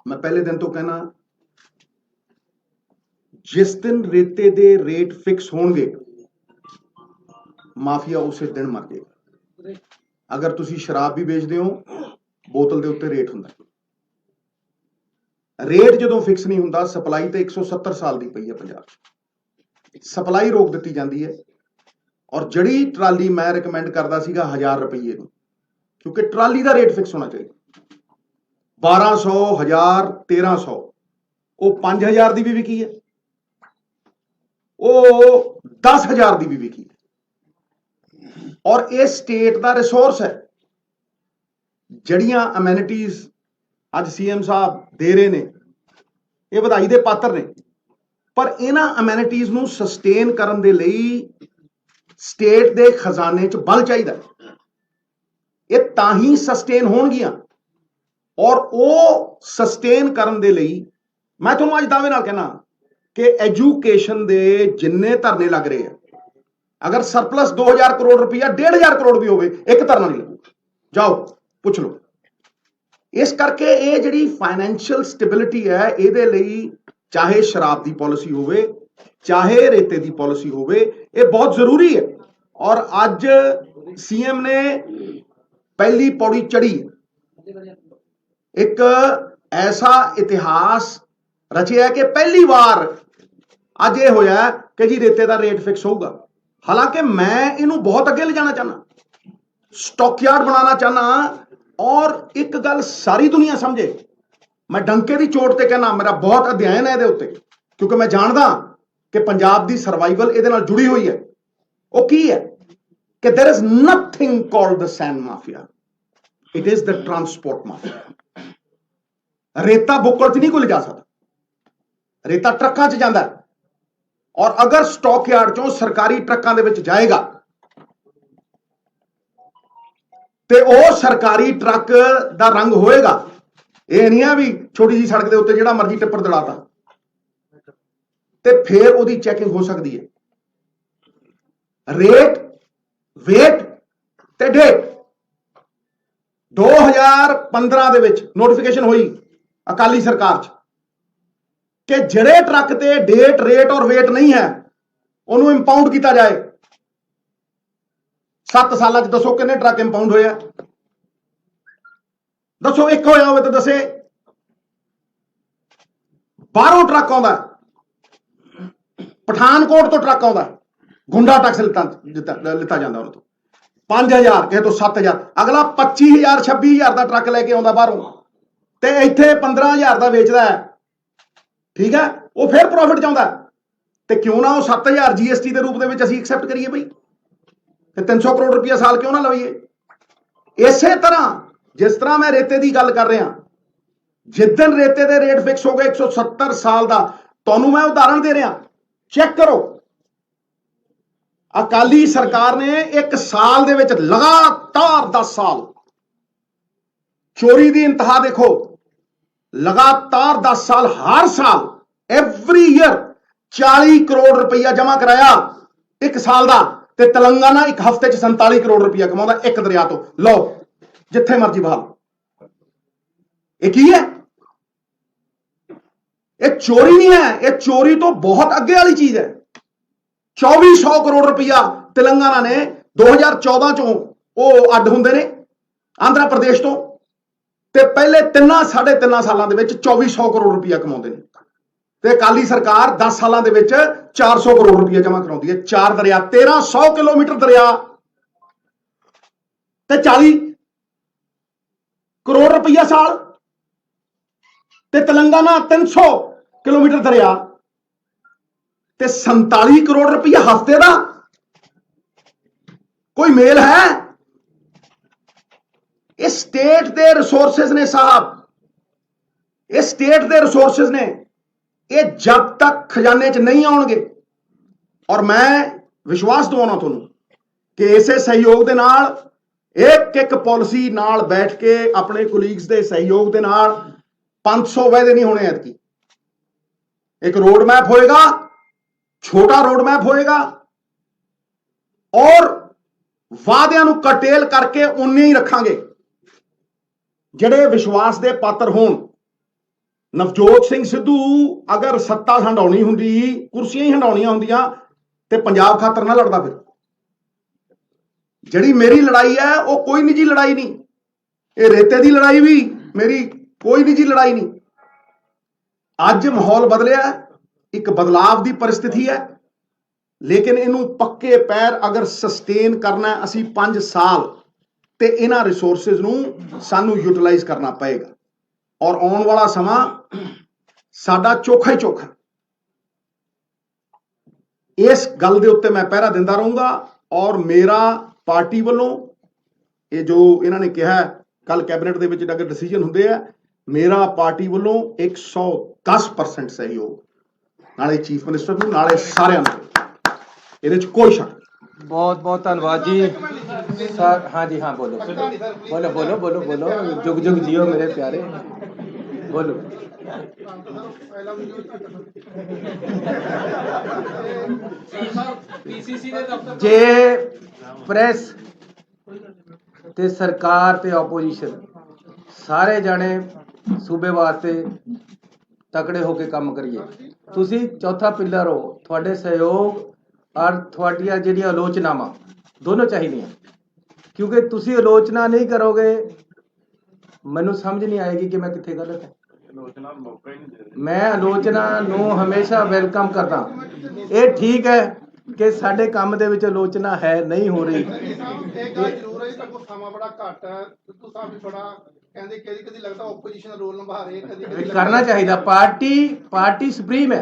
ਮੈਂ ਪਹਿਲੇ ਦਿਨ ਤੋਂ ਕਹਿਣਾ, ਜਿਸ ਦਿਨ ਰੇਤੇ ਦੇ ਰੇਟ ਫਿਕਸ ਹੋਣਗੇ, ਮਾਫੀਆ ਉਸੇ ਦਿਨ ਮਰ ਜਾਏਗਾ। ਅਗਰ ਤੁਸੀਂ ਸ਼ਰਾਬ ਵੀ ਵੇਚਦੇ ਹੋ, ਬੋਤਲ ਦੇ ਉੱਤੇ ਰੇਟ ਹੁੰਦਾ। ਰੇਟ ਜਦੋਂ ਫਿਕਸ ਨਹੀਂ ਹੁੰਦਾ, ਸਪਲਾਈ ਤੇ 170 ਸਾਲ ਦੀ ਪਈ ਹੈ ਪੰਜਾਬ 'ਚ, ਸਪਲਾਈ ਰੋਕ ਦਿੱਤੀ ਜਾਂਦੀ ਹੈ। ਔਰ ਜਿਹੜੀ ਟਰਾਲੀ ਮੈਂ ਰਿਕਮੈਂਡ ਕਰਦਾ ਸੀਗਾ 1000 ਰੁਪਏ ਨੂੰ, ਕਿਉਂਕਿ ਟਰਾਲੀ ਦਾ ਰੇਟ ਫਿਕਸ ਹੋਣਾ ਚਾਹੀਦਾ। 1200, 1000, 1300, ਉਹ 5000 ਦੀ ਵੀ ਵਿਕੀ ਹੈ, ਉਹ 10000 ਦੀ ਵੀ ਵਿਕੀ ਹੈ। ਔਰ ਇਹ ਸਟੇਟ ਦਾ ਰਿਸੋਰਸ ਹੈ। ਜਿਹੜੀਆਂ ਅਮੈਨਿਟੀਜ਼ ਅੱਜ CM ਸਾਹਿਬ ਦੇ ਰਹੇ ਨੇ, ਇਹ ਵਧਾਈ ਦੇ ਪਾਤਰ ਨੇ, ਪਰ ਇਹਨਾਂ ਅਮੈਨਿਟੀਜ਼ ਨੂੰ ਸਸਟੇਨ ਕਰਨ ਦੇ ਲਈ ਸਟੇਟ ਦੇ ਖਜ਼ਾਨੇ 'ਚ ਬਲ ਚਾਹੀਦਾ। ਇਹ ਤਾਂ ਹੀ ਸਸਟੇਨ ਹੋਣਗੀਆਂ। ਔਰ ਉਹ ਸਸਟੇਨ ਕਰਨ ਦੇ ਲਈ ਮੈਂ ਤੁਹਾਨੂੰ ਅੱਜ ਦਾਅਵੇ ਨਾਲ ਕਹਿਣਾ ਕਿ ਐਜੂਕੇਸ਼ਨ ਦੇ ਜਿੰਨੇ ਧਰਨੇ ਲੱਗ ਰਹੇ ਆ, ਅਗਰ ਸਰਪਲਸ 2000 ਕਰੋੜ ਰੁਪਇਆ, 1500 ਕਰੋੜ ਵੀ ਹੋਵੇ, ਇੱਕ ਧਰਨਾ ਨਹੀਂ ਲੱਗੂਗਾ। ਜਾਓ ਪੁੱਛ ਲਓ। ਇਸ ਕਰਕੇ ਇਹ ਜਿਹੜੀ ਫਾਈਨੈਂਸ਼ੀਅਲ ਸਟੈਬਿਲਿਟੀ ਹੈ, ਇਹਦੇ ਲਈ ਚਾਹੇ ਸ਼ਰਾਬ ਦੀ ਪਾਲਿਸੀ ਹੋਵੇ, ਚਾਹੇ ਰੇਤੇ ਦੀ ਪਾਲਿਸੀ ਹੋਵੇ, ਇਹ ਬਹੁਤ ਜ਼ਰੂਰੀ ਹੈ। ਔਰ ਅੱਜ CM ਨੇ ਪਹਿਲੀ ਪੌੜੀ ਚੜੀ, ਇੱਕ ਐਸਾ ਇਤਿਹਾਸ ਰਚਿਆ ਕਿ ਪਹਿਲੀ ਵਾਰ ਅੱਜ ਇਹ ਹੋਇਆ ਕਿ ਜੀ ਰੇਤੇ ਦਾ ਰੇਟ ਫਿਕਸ ਹੋਊਗਾ। ਹਾਲਾਂਕਿ ਮੈਂ ਇਹਨੂੰ ਬਹੁਤ ਅੱਗੇ ਲਿਜਾਣਾ ਚਾਹੁੰਦਾ, ਸਟਾਕਯਾਰਡ ਬਣਾਉਣਾ ਚਾਹੁੰਦਾ। ਔਰ ਇੱਕ ਗੱਲ ਸਾਰੀ ਦੁਨੀਆ ਸਮਝੇ, ਮੈਂ ਡੰਕੇ ਦੀ ਚੋਟ ਤੇ ਕਹਿਣਾ, ਮੇਰਾ ਬਹੁਤ ਅਧਿਐਨ ਹੈ ਇਹਦੇ ਉੱਤੇ, ਕਿਉਂਕਿ ਮੈਂ ਜਾਣਦਾ ਕਿ ਪੰਜਾਬ ਦੀ ਸਰਵਾਈਵਲ ਇਹਦੇ ਨਾਲ ਜੁੜੀ ਹੋਈ ਹੈ। ਉਹ ਕੀ ਹੈ ਕਿ there is nothing called the sand mafia, it is the transport mafia। ਰੇਤਾ ਬੁੱਕਲ 'ਚ ਨਹੀਂ ਕੋਈ ਲਿਜਾ ਸਕਦਾ, ਰੇਤਾ ਟਰੱਕਾਂ 'ਚ ਜਾਂਦਾ। ਔਰ ਅਗਰ ਸਟਾਕਯਾਰਡ 'ਚੋਂ ਸਰਕਾਰੀ ਟਰੱਕਾਂ ਦੇ ਵਿੱਚ ਜਾਏਗਾ ਤੇ ਉਹ ਸਰਕਾਰੀ ਟਰੱਕ ਦਾ ਰੰਗ ਹੋਏਗਾ ਇਹ ਨਹੀਂ ਆ ਵੀ ਛੋਟੀ ਜੀ ਸੜਕ ਦੇ ਉੱਤੇ ਜਿਹੜਾ ਮਰਜ਼ੀ ਟਿੱਪਰ ਦੜਾਤਾ, ਤੇ ਫਿਰ ਉਹਦੀ ਚੈਕਿੰਗ ਹੋ ਸਕਦੀ ਹੈ। ਰੇਟ, ਵੇਟ ਤੇ ਡੇਟ 2015 ਦੇ ਵਿੱਚ ਨੋਟੀਫਿਕੇਸ਼ਨ ਹੋਈ ਅਕਾਲੀ ਸਰਕਾਰ 'ਚ ਕਿ ਜਿਹੜੇ ਟਰੱਕ ਤੇ ਡੇਟ, ਰੇਟ ਔਰ ਵੇਟ ਨਹੀਂ ਹੈ ਉਹਨੂੰ ਇੰਪਾਊਂਡ ਕੀਤਾ ਜਾਏ। 7 ਸਾਲਾਂ 'ਚ ਦੱਸੋ ਕਿੰਨੇ ਟਰੱਕ ਇੰਪਾਊਂਡ ਹੋਏ ਆ? ਦੱਸੋ, ਇੱਕ ਹੋਇਆ ਹੋਵੇ ਤਾਂ ਦੱਸੇ। ਬਾਹਰੋਂ ਟਰੱਕ ਆਉਂਦਾ, ਪਠਾਨਕੋਟ ਤੋਂ ਟਰੱਕ ਆਉਂਦਾ, ਗੁੰਡਾ ਟੈਕਸ ਲਿੱਤਾ ਜਾਂਦਾ ਉਹਨਾਂ ਤੋਂ 5000, ਕਿਸੇ ਤੋਂ 7000, ਅਗਲਾ 25000 26000 ਦਾ ਟਰੱਕ ਲੈ ਕੇ ਆਉਂਦਾ ਬਾਹਰੋਂ, ਤੇ ਇੱਥੇ 15000 ਦਾ ਵੇਚਦਾ ਹੈ। ਠੀਕ ਹੈ, ਉਹ ਫਿਰ ਪ੍ਰੋਫਿਟ ਚਾਹੁੰਦਾ, ਤੇ ਕਿਉਂ ਨਾ ਉਹ 7000 GST ਦੇ ਰੂਪ ਦੇ ਵਿੱਚ ਅਸੀਂ ਐਕਸੈਪਟ ਕਰੀਏ ਬਈ, ਤੇ 300 ਕਰੋੜ ਰੁਪਇਆ ਸਾਲ ਕਿਉਂ ਨਾ ਲਵਈਏ। ਇਸੇ ਤਰ੍ਹਾਂ ਜਿਸ ਤਰ੍ਹਾਂ ਮੈਂ ਰੇਤੇ ਦੀ ਗੱਲ ਕਰ ਰਿਹਾ, ਜਿੱਦਣ ਰੇਤੇ ਦੇ ਰੇਟ ਫਿਕਸ ਹੋ ਗਏ 170 ਸਾਲ ਦਾ, ਤੁਹਾਨੂੰ ਮੈਂ ਉਦਾਹਰਣ ਦੇ ਰਿਹਾ, ਚੈੱਕ ਕਰੋ। ਅਕਾਲੀ ਸਰਕਾਰ ਨੇ ਇੱਕ ਸਾਲ ਦੇ ਵਿੱਚ ਲਗਾਤਾਰ 10 ਸਾਲ ਚੋਰੀ ਦੀ ਇੰਤਹਾ ਦੇਖੋ, ਲਗਾਤਾਰ 10 ਸਾਲ ਹਰ ਸਾਲ ਐਵਰੀ ਈਅਰ 40 ਕਰੋੜ ਰੁਪਈਆ ਜਮ੍ਹਾਂ ਕਰਾਇਆ ਇੱਕ ਸਾਲ ਦਾ, ਤੇ ਤੇਲੰਗਾਨਾ ਇੱਕ ਹਫ਼ਤੇ 'ਚ 47 ਕਰੋੜ ਰੁਪਈਆ ਕਮਾਉਂਦਾ ਇੱਕ ਦਰਿਆ ਤੋਂ। ਲਓ ਜਿੱਥੇ ਮਰਜ਼ੀ ਬਹਾਲ। ਇਹ ਕੀ ਹੈ? ਇਹ ਚੋਰੀ ਨਹੀਂ ਹੈ, ਇਹ ਚੋਰੀ ਤੋਂ ਬਹੁਤ ਅੱਗੇ ਵਾਲੀ ਚੀਜ਼ ਹੈ। 2400 ਕਰੋੜ ਰੁਪਈਆ ਤੇਲੰਗਾਨਾ ਨੇ 2014 ਚੋਂ ਉਹ ਅੱਡ ਹੁੰਦੇ ਨੇ ਆਂਧਰਾ ਪ੍ਰਦੇਸ਼ ਤੋਂ, ਤੇ ਪਹਿਲੇ 3.5 ਸਾਲਾਂ ਦੇ ਵਿੱਚ 2400 ਕਰੋੜ ਰੁਪਈਆ ਕਮਾਉਂਦੇ ਨੇ, ਤੇ ਅਕਾਲੀ ਸਰਕਾਰ 10 ਸਾਲਾਂ ਦੇ ਵਿੱਚ 400 ਕਰੋੜ ਰੁਪਈਆ ਜਮ੍ਹਾਂ ਕਰਾਉਂਦੀ ਹੈ। 4 ਦਰਿਆ, 1300 ਕਿਲੋਮੀਟਰ ਦਰਿਆ, ਤੇ 40 ਕਰੋੜ ਰੁਪਈਆ ਸਾਲ, ਤੇ ਤੇਲੰਗਾਨਾ 300 ਕਿਲੋਮੀਟਰ ਦਰਿਆ ਤੇ 47 ਕਰੋੜ ਰੁਪਈਆ ਹਫ਼ਤੇ ਦਾ। ਕੋਈ ਮੇਲ ਹੈ? ਇਹ ਸਟੇਟ ਦੇ ਰਿਸੋਰਸਿਸ ਨੇ ਸਾਹਿਬ, ਇਹ ਸਟੇਟ ਦੇ ਰਿਸੋਰਸਿਸ ਨੇ। ਇਹ ਜਦ ਤੱਕ ਖਜ਼ਾਨੇ 'ਚ ਨਹੀਂ ਆਉਣਗੇ, ਔਰ ਮੈਂ ਵਿਸ਼ਵਾਸ ਦਿਵਾਉਣਾ ਤੁਹਾਨੂੰ ਕਿ ਇਸੇ ਸਹਿਯੋਗ ਦੇ ਨਾਲ, ਇੱਕ ਪਾਲਿਸੀ ਨਾਲ ਬੈਠ ਕੇ ਆਪਣੇ ਕੋਲੀਗਸ ਦੇ ਸਹਿਯੋਗ ਦੇ ਨਾਲ 500 ਵਾਅਦੇ ਨਹੀਂ ਹੋਣੇ ਐਤਕੀ। ਇੱਕ ਰੋਡ ਮੈਪ ਹੋਏਗਾ, ਛੋਟਾ ਰੋਡ ਮੈਪ ਹੋਏਗਾ, ਔਰ ਵਾਅਦਿਆਂ ਨੂੰ ਕਟੇਲ ਕਰਕੇ ਉਨੇ ਹੀ ਰੱਖਾਂਗੇ ਜਿਹੜੇ ਵਿਸ਼ਵਾਸ ਦੇ ਪਾਤਰ ਹੋਣ। ਨਵਜੋਤ ਸਿੰਘ ਸਿੱਧੂ ਅਗਰ ਸੱਤਾ ਹੰਡਾਉਣੀ ਹੁੰਦੀ, ਕੁਰਸੀਆਂ ਹੀ ਹੰਡਾਉਣੀਆਂ ਹੁੰਦੀਆਂ, ਤੇ ਪੰਜਾਬ ਖਾਤਰ ਨਾ ਲੜਦਾ। ਫਿਰ ਜਿਹੜੀ ਮੇਰੀ ਲੜਾਈ ਹੈ ਉਹ ਕੋਈ ਨਿੱਜੀ ਲੜਾਈ ਨਹੀਂ, ਇਹ ਰੇਤੇ ਦੀ ਲੜਾਈ ਵੀ ਮੇਰੀ ਕੋਈ ਨਿੱਜੀ ਲੜਾਈ ਨਹੀਂ। ਅੱਜ ਮਾਹੌਲ ਬਦਲਿਆ, ਇੱਕ ਬਦਲਾਵ ਦੀ ਪਰਿਸਥਿਤੀ ਹੈ, ਲੇਕਿਨ ਇਹਨੂੰ ਪੱਕੇ ਪੈਰ ਅਗਰ ਸਸਟੇਨ ਕਰਨਾ ਅਸੀਂ 5 ਸਾਲ, ਤੇ ਇਹਨਾਂ ਰਿਸੋਰਸਿਸ ਨੂੰ ਸਾਨੂੰ ਯੂਟਿਲਾਈਜ਼ ਕਰਨਾ ਪਏਗਾ। ਔਰ ਆਉਣ ਵਾਲਾ ਸਮਾਂ ਸਾਡਾ ਚੋਖਾ ਹੀ ਚੋਖਾ। ਇਸ ਗੱਲ ਦੇ ਉੱਤੇ ਮੈਂ ਪਹਿਰਾ ਦਿੰਦਾ ਰਹੂੰਗਾ, ਔਰ ਮੇਰਾ ਪਾਰਟੀ ਵੱਲੋਂ ਇਹ ਜੋ ਇਹਨਾਂ ਨੇ ਕਿਹਾ ਕੱਲ ਕੈਬਨਿਟ ਦੇ ਵਿੱਚ ਅਗਰ ਡਿਸੀਜਨ ਹੁੰਦੇ ਆ, ਮੇਰਾ ਪਾਰਟੀ ਵੱਲੋਂ 110% ਸਹਿਯੋਗ, ਨਾਲੇ ਚੀਫ ਮਿਨਿਸਟਰ ਨੂੰ, ਨਾਲੇ ਸਾਰਿਆਂ ਨੂੰ, ਇਹਦੇ 'ਚ ਕੋਈ ਸ਼ੱਕ। बहुत बहुत धन्यवाद जी सर। हाँ जी, हाँ बोलो बोलो बोलो बोलो बोलो, जुग जुग जियो मेरे प्यारे, बोलो। जे प्रेस ते सरकार ते ओपोजिशन सारे जाने सूबे वास्ते तकड़े होके काम करिए। तुसी चौथा पिलर हो, थोड़े सहयोग और थोड़िया जी आलोचनावां दोनों चाहिए, क्योंकि तुसी आलोचना नहीं करोगे मैनू समझ नहीं आएगी कि मैं कितने गलत है। मैं आलोचना नू हमेशा वेलकम करदा। ये ठीक है कि साडे काम दे विच आलोचना है नहीं हो रही, करना चाहिए। पार्टी सुप्रीम है,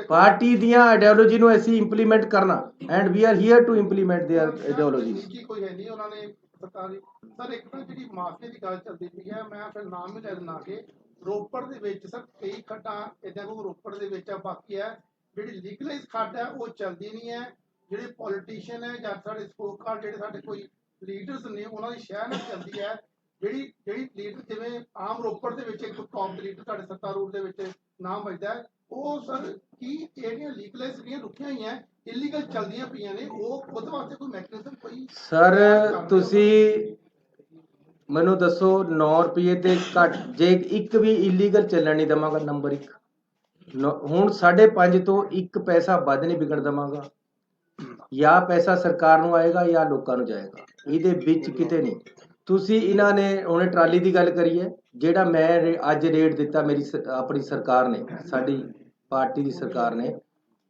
पार्टी दियां आइडियोलॉजी ਨੂੰ ਅਸੀਂ ਇੰਪਲੀਮੈਂਟ ਕਰਨਾ, and we are here to implement their ideologies. ਕੋਈ ਹੈ ਨਹੀਂ ਉਹਨਾਂ ਨੇ ਸਰਕਾਰੀ ਸਰ। ਇੱਕ ਤਾਂ ਜਿਹੜੀ ਮਾਫੀਆ ਦੀ ਗੱਲ ਚੱਲਦੀ ਪਈ ਹੈ, ਮੈਂ ਫਿਰ ਨਾਮ ਵੀ ਲੈ ਦਿੰਦਾ ਕਿ ਰੋਪੜ ਦੇ ਵਿੱਚ ਸਰ ਕਈ ਖੱਡਾਂ ਇਦਾਂ ਕੋ ਰੋਪੜ ਦੇ ਵਿੱਚ ਆ, ਬਾਕੀ ਹੈ ਜਿਹੜੀ ਲੀਗਲਾਈਜ਼ ਖੱਡ ਹੈ ਉਹ ਚੱਲਦੀ ਨਹੀਂ ਹੈ। ਜਿਹੜੇ ਪੋਲੀਟੀਸ਼ੀਅਨ ਹੈ ਜਾਂ ਸਾਡੇ ਸਪੋਕ ਕਾਰਡ ਜਿਹੜੇ ਸਾਡੇ ਕੋਈ ਲੀਡਰਸ ਨੇ ਉਹਨਾਂ ਦੀ ਸ਼ਹਿਰ ਨਾਲ ਚੱਲਦੀ ਹੈ। ਜਿਹੜੀ ਜਿਹੜੀ ਲੀਡਰ ਜਿਵੇਂ ਆਮ ਰੋਪੜ ਦੇ ਵਿੱਚ ਇੱਕ ਟੌਪ ਲੀਡਰ ਤੁਹਾਡੇ ਸੱਤਾਰੂਰ ਦੇ ਵਿੱਚ ਨਾਮ ਵੱਜਦਾ ਹੈ, ਉਹ ਸਰ ਕੀ ਜਿਹੜੀਆਂ ਲੀਗਲਾਈਜ਼ ਜਿਹੜੀਆਂ ਰੁਕੀਆਂ ਹੋਈਆਂ ਇਲੀਗਲ ਚੱਲਦੀਆਂ ਪਈਆਂ ਨੇ, ਉਹ ਉਹਦੇ ਵਾਸਤੇ ਕੋਈ ਮੈਕੈਨਿਜ਼ਮ ਕੋਈ ਸਰ ਤੁਸੀਂ ਮੈਨੂੰ ਦੱਸੋ 9 ਰੁਪਏ ਤੇ ਘੱਟ ਜੇ ਇੱਕ ਵੀ ਇਲੀਗਲ ਚੱਲਣ ਨਹੀਂ ਦਵਾਂਗਾ। ਨੰਬਰ 1 ਹੁਣ 5.5 ਤੋਂ 1 ਪੈਸਾ ਵੱਧ ਨਹੀਂ ਵਿਕਣ ਦਵਾਂਗਾ। ਜਾਂ ਪੈਸਾ ਸਰਕਾਰ ਨੂੰ ਆਏਗਾ ਜਾਂ ਲੋਕਾਂ ਨੂੰ ਜਾਏਗਾ, ਇਹਦੇ ਵਿੱਚ ਕਿਤੇ ਨਹੀਂ। ਤੁਸੀਂ ਇਹਨਾਂ ਨੇ ਉਹਨੇ ਟਰਾਲੀ ਦੀ ਗੱਲ ਕਰੀ ਹੈ, ਜਿਹੜਾ ਮੈਂ ਅੱਜ ਰੇਟ ਦਿੱਤਾ ਮੇਰੀ ਆਪਣੀ ਸਰਕਾਰ ਨੇ, ਸਾਡੀ ਪਾਰਟੀ ਦੀ ਸਰਕਾਰ ਨੇ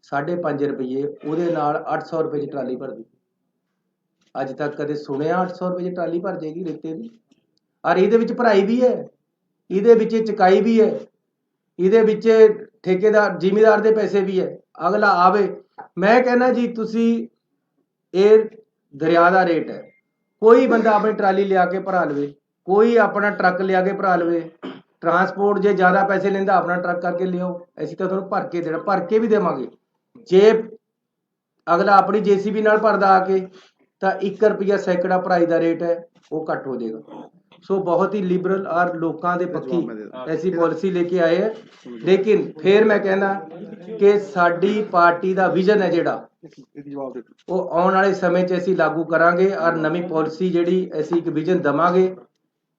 5.5 ਰੁਪਏ, ਉਹਦੇ ਨਾਲ 800 ਰੁਪਏ ਦੀ ਟਰਾਲੀ ਭਰਦੀ। ਅੱਜ ਤੱਕ ਕਦੇ ਸੁਣਿਆ 800 ਰੁਪਏ ਦੀ ਟਰਾਲੀ ਭਰ ਜਾਏਗੀ ਰੇਤੇ ਦੀ? ਔਰ ਇਹਦੇ ਵਿੱਚ ਭਰਾਈ ਵੀ ਹੈ, ਇਹਦੇ ਵਿੱਚ ਚੁਕਾਈ ਵੀ ਹੈ, ਇਹਦੇ ਵਿੱਚ ਠੇਕੇਦਾਰ ਜ਼ਿਮੀਦਾਰ ਦੇ ਪੈਸੇ ਵੀ ਹੈ। ਅਗਲਾ ਆਵੇ, ਮੈਂ ਕਹਿੰਦਾ ਜੀ ਤੁਸੀਂ ਇਹ ਦਰਿਆ ਦਾ ਰੇਟ ਹੈ, ਕੋਈ ਬੰਦਾ ਆਪਣੀ ਟਰਾਲੀ ਲਿਆ ਕੇ ਭਰਾ ਲਵੇ, ਕੋਈ ਆਪਣਾ ਟਰੱਕ ਲਿਆ ਕੇ ਭਰਾ ਲਵੇ। ਟਰਾਂਸਪੋਰਟ ਜੇ ਜ਼ਿਆਦਾ ਪੈਸੇ ਲੈਂਦਾ ਆਪਣਾ ਟਰੱਕ ਕਰਕੇ ਲਿਆਓ, ਅਸੀਂ ਤਾਂ ਤੁਹਾਨੂੰ ਭਰ ਕੇ ਦੇਣਾ, ਭਰ ਕੇ ਵੀ ਦੇਵਾਂਗੇ। ਜੇ ਅਗਲਾ ਆਪਣੀ ਜੇਸੀਬੀ ਨਾਲ ਭਰਦਾ ਆ ਕੇ ਤਾਂ 1 ਰੁਪਿਆ ਸੈਂਕੜਾ ਭਰਾਈ ਦਾ ਰੇਟ ਹੈ, ਉਹ ਘੱਟ ਹੋ ਜਾਏਗਾ। ਸੋ ਬਹੁਤ ਹੀ ਲਿਬਰਲ ਔਰ ਲੋਕਾਂ ਦੇ ਪੱਖੀ ਐਸੀ ਪਾਲਿਸੀ ਲੈ ਕੇ ਆਏ ਹੈ। ਲੇਕਿਨ ਫਿਰ ਮੈਂ ਕਹਿੰਦਾ ਕਿ ਸਾਡੀ ਪਾਰਟੀ ਦਾ ਵਿਜ਼ਨ ਹੈ ਜਿਹੜਾ, ਉਹ ਆਉਣ ਵਾਲੇ ਸਮੇਂ 'ਚ ਅਸੀਂ ਲਾਗੂ ਕਰਾਂਗੇ ਔਰ ਨਵੀਂ ਪਾਲਿਸੀ ਜਿਹੜੀ ਅਸੀਂ ਇੱਕ ਵਿਜ਼ਨ ਦੇਵਾਂਗੇ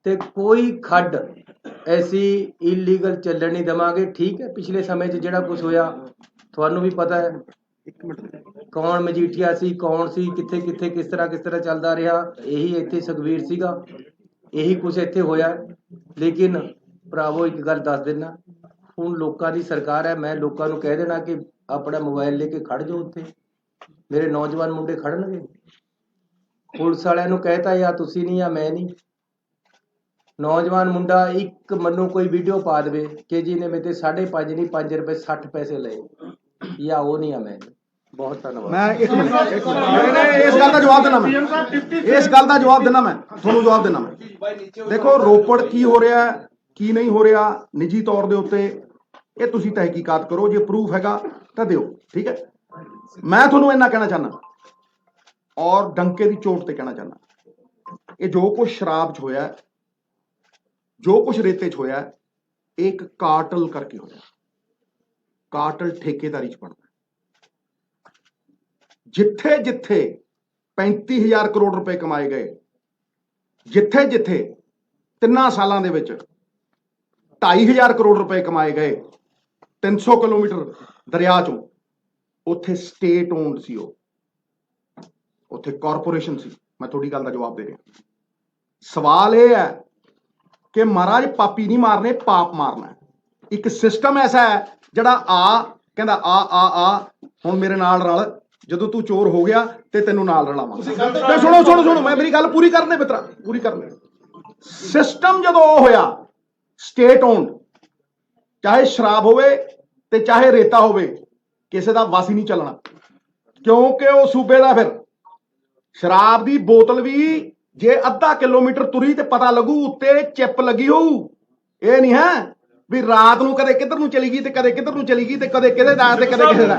ਤੇ ਕੋਈ ਖੱਡ ਐਸੀ ਇਲੀਗਲ ਚੱਲਣ ਨਹੀਂ ਦੇਵਾਂਗੇ। ਠੀਕ ਹੈ, ਪਿਛਲੇ ਸਮੇਂ 'ਚ ਜਿਹੜਾ ਕੁਝ ਹੋਇਆ ਤੁਹਾਨੂੰ ਵੀ ਪਤਾ ਹੈ, ਕੌਣ ਮਜੀਠੀਆ ਸੀ, ਕੌਣ ਸੀ, ਕਿੱਥੇ ਕਿੱਥੇ ਕਿਸ ਤਰ੍ਹਾਂ ਚੱਲਦਾ ਰਿਹਾ। ਇਹੀ ਇੱਥੇ ਸੁਖਬੀਰ ਸੀਗਾ, ਇਹੀ ਕੁਝ ਇੱਥੇ ਹੋਇਆ। ਲੇਕਿਨ ਭਰਾਵੋ ਇੱਕ ਗੱਲ ਦੱਸ ਦੇਣਾ, ਹੁਣ ਲੋਕਾਂ ਦੀ ਸਰਕਾਰ ਹੈ, ਮੈਂ ਲੋਕਾਂ ਨੂੰ ਕਹਿ ਦੇਣਾ ਕਿ ਆਪਣਾ ਮੋਬਾਈਲ ਲੈ ਕੇ ਖੜ ਜਾਓ, ਉੱਥੇ ਮੇਰੇ ਨੌਜਵਾਨ ਮੁੰਡੇ ਖੜਨਗੇ। ਪੁਲਿਸ ਵਾਲਿਆਂ ਨੂੰ ਕਹਿਤਾ ਜਾਂ ਤੁਸੀਂ ਨਹੀਂ ਜਾਂ ਮੈਂ ਨਹੀਂ। ਨੌਜਵਾਨ ਮੁੰਡਾ ਇੱਕ ਮੈਨੂੰ ਕੋਈ ਵੀਡੀਓ ਪਾ ਦੇਵੇ ਕਿ ਜੀ ਨੇ ਮੇਰੇ ਤੇ 5.5 ਨਹੀਂ 5 ਰੁਪਏ 60 ਪੈਸੇ ਲਏ, ਜਾਂ ਉਹ ਨਹੀਂ ਆ ਮੈਂ ਨਹੀਂ। ਬਹੁਤ ਧੰਨਵਾਦ। ਮੈਂ ਇੱਕ ਮਿੰਟ ਇਸ ਗੱਲ ਦਾ ਜਵਾਬ ਦੇਣਾ, ਇਸ ਗੱਲ ਦਾ ਜਵਾਬ ਦੇਣਾ, ਮੈਂ ਤੁਹਾਨੂੰ ਜਵਾਬ ਦੇਣਾ। ਮੈਂ ਦੇਖੋ ਰੋਪੜ ਕੀ ਹੋ ਰਿਹਾ ਕੀ ਨਹੀਂ ਹੋ ਰਿਹਾ ਨਿੱਜੀ ਤੌਰ ਦੇ ਉੱਤੇ ਇਹ ਤੁਸੀਂ ਤਹਿਕੀਕਾਤ ਕਰੋ, ਜੇ ਪ੍ਰੂਫ ਹੈਗਾ ਤਾਂ ਦਿਓ, ਠੀਕ ਹੈ। ਮੈਂ ਤੁਹਾਨੂੰ ਇੰਨਾ ਕਹਿਣਾ ਚਾਹੁੰਦਾ ਔਰ ਡੰਕੇ ਦੀ ਚੋਟ ਤੇ ਕਹਿਣਾ ਚਾਹੁੰਦਾ, ਇਹ ਜੋ ਕੁਝ ਸ਼ਰਾਬ 'ਚ ਹੋਇਆ, ਜੋ ਕੁਝ ਰੇਤੇ 'ਚ ਹੋਇਆ, ਇਹ ਇੱਕ ਕਾਰਟਲ ਕਰਕੇ ਹੋਇਆ। ਕਾਰਟਲ ਠੇਕੇਦਾਰੀ 'ਚ ਬਣਦਾ, ਜਿੱਥੇ ਜਿੱਥੇ 35,000 ਕਰੋੜ ਰੁਪਏ ਕਮਾਏ ਗਏ, ਜਿੱਥੇ ਜਿੱਥੇ 3 ਸਾਲਾਂ ਦੇ ਵਿੱਚ 2,500 ਕਰੋੜ ਰੁਪਏ ਕਮਾਏ ਗਏ 300 ਕਿਲੋਮੀਟਰ ਦਰਿਆ ਚੋਂ, ਉੱਥੇ ਸਟੇਟ ਓਨਡ ਸੀ, ਉਹ ਉੱਥੇ ਕਾਰਪੋਰੇਸ਼ਨ ਸੀ। ਮੈਂ ਤੁਹਾਡੀ ਗੱਲ ਦਾ ਜਵਾਬ ਦੇ ਰਿਹਾ। ਸਵਾਲ ਇਹ ਹੈ ਕਿ ਮਹਾਰਾਜ ਪਾਪੀ ਨਹੀਂ ਮਾਰਨੇ, ਪਾਪ ਮਾਰਨਾ। ਇੱਕ ਸਿਸਟਮ ਐਸਾ ਹੈ ਜਿਹੜਾ ਕਹਿੰਦਾ ਆ ਹੁਣ ਮੇਰੇ ਨਾਲ ਰਲ, ਜਦੋਂ ਤੂੰ ਚੋਰ ਹੋ ਗਿਆ ਤੇ ਤੈਨੂੰ ਨਾਲ ਰਲਾਵਾਂਗਾ। ਸੁਣੋ ਮੈਂ ਮੇਰੀ ਗੱਲ ਪੂਰੀ ਕਰਨੇ ਮਿੱਤਰਾ, ਪੂਰੀ ਕਰਨੇ। ਸਿਸਟਮ ਜਦੋਂ ਉਹ ਹੋਇਆ ਸਟੇਟ ਓਨਡ, ਚਾਹੇ ਸ਼ਰਾਬ ਹੋਵੇ ਤੇ ਚਾਹੇ ਰੇਤਾ ਹੋਵੇ, ਕਿਸੇ ਦਾ ਵਾਸੀ ਨਹੀਂ ਚੱਲਣਾ, ਕਿਉਂਕਿ ਉਹ ਸੂਬੇ ਦਾ। ਫਿਰ ਸ਼ਰਾਬ ਦੀ ਬੋਤਲ ਵੀ ਜੇ ਅੱਧਾ ਕਿਲੋਮੀਟਰ ਤੁਰੀ ਤੇ ਪਤਾ ਲੱਗੂ, ਉੱਤੇ ਚਿੱਪ ਲੱਗੀ ਹੋਊ। ਇਹ ਨਹੀਂ ਹੈ ਵੀ ਰਾਤ ਨੂੰ ਕਦੇ ਕਿੱਧਰ ਨੂੰ ਚਲੀ ਗਈ ਤੇ ਕਦੇ ਕਿੱਧਰ ਨੂੰ ਚਲੀ ਗਈ ਤੇ ਕਦੇ ਕਿਹਦੇ ਦਾ ਤੇ ਕਦੇ ਕਿਸੇ ਦਾ।